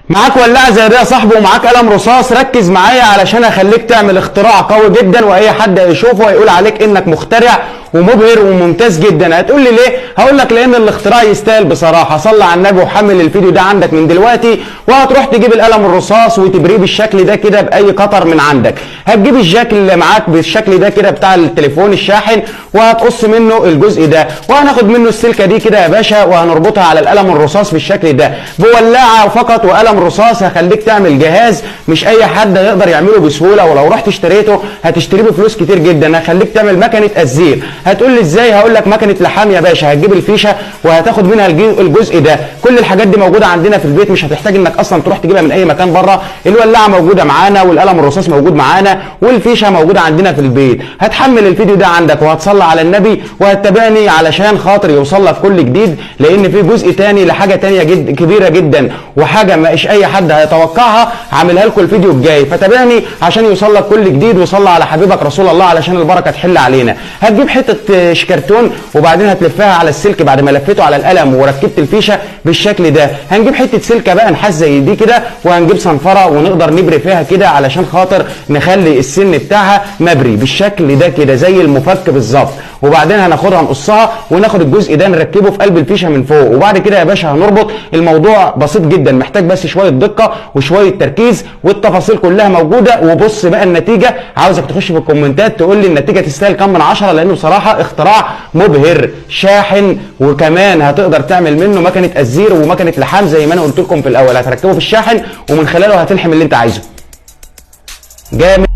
معاك ولاعه زي دي يا صاحبي ومعاك قلم رصاص، ركز معايا علشان اخليك تعمل اختراع قوي جدا، واي حد هيشوفه هيقول عليك انك مخترع ومبهر وممتاز جدا. هتقول لي ليه؟ هقول لك لان الاختراع يستاهل بصراحه. صلي على النبي وحمل الفيديو ده عندك من دلوقتي، وهتروح تجيب القلم الرصاص وتبريه بالشكل ده كده باي قطر من عندك. هتجيب الجاك اللي معاك بالشكل ده كده بتاع التليفون الشاحن، وهتقص منه الجزء ده، وهناخد منه السلكه دي كده يا باشا، وهنربطها على القلم الرصاص بالشكل ده بولاعه فقط وقلم رصاص. هخليك تعمل جهاز مش اي حد هيقدر يعمله بسهوله، ولو رحت اشتريته هتشتريه بفلوس كتير جدا. هخليك تعمل مكنه الزير. هتقول لي ازاي؟ هقول لك مكنه لحام يا باشا. هتجيب الفيشه وهتاخد منها الجزء ده. كل الحاجات دي موجوده عندنا في البيت، مش هتحتاج انك اصلا تروح تجيبها من اي مكان بره. الولاعه موجوده معانا، والقلم الرصاص موجود معانا، والفيشه موجوده عندنا في البيت. هتحمل الفيديو ده عندك وهتصلي على النبي وهتتابعني علشان خاطر يوصل لك كل جديد، لان في جزء تاني لحاجه تانيه كبيره جدا، وحاجه مش اي حد هيتوقعها، عاملها لكم الفيديو الجاي. فتابعني عشان يوصل لك كل جديد، وصلي على حبيبك رسول الله علشان البركه تحل علينا. هتجيب حته شكرتون وبعدين هتلفها على السلك بعد ما لفيته على القلم وركبت الفيشه بالشكل ده. هنجيب حته سلكه بقى نحاس زي دي كده، وهنجيب صنفره ونقدر نبري فيها كده علشان خاطر نخلي السن بتاعها مبري بالشكل ده كده زي المفك بالظبط. وبعدين هناخدها نقصها وناخد الجزء ده نركبه في قلب الفيشه من فوق، وبعد كده يا باشا هنربط. الموضوع بسيط جدا، محتاج بس شويه دقه وشويه تركيز، والتفاصيل كلها موجوده. وبص بقى النتيجه، عاوزك تخش في الكومنتات تقول لي النتيجه تستاهل كام من 10، لانه بصراحه اختراع مبهر شاحن، وكمان هتقدر تعمل منه مكنه الزير ومكنه لحام زي ما انا قلت لكم في الاول. هتركبه في الشاحن ومن خلاله هتلحم اللي انت عايزه. جامد.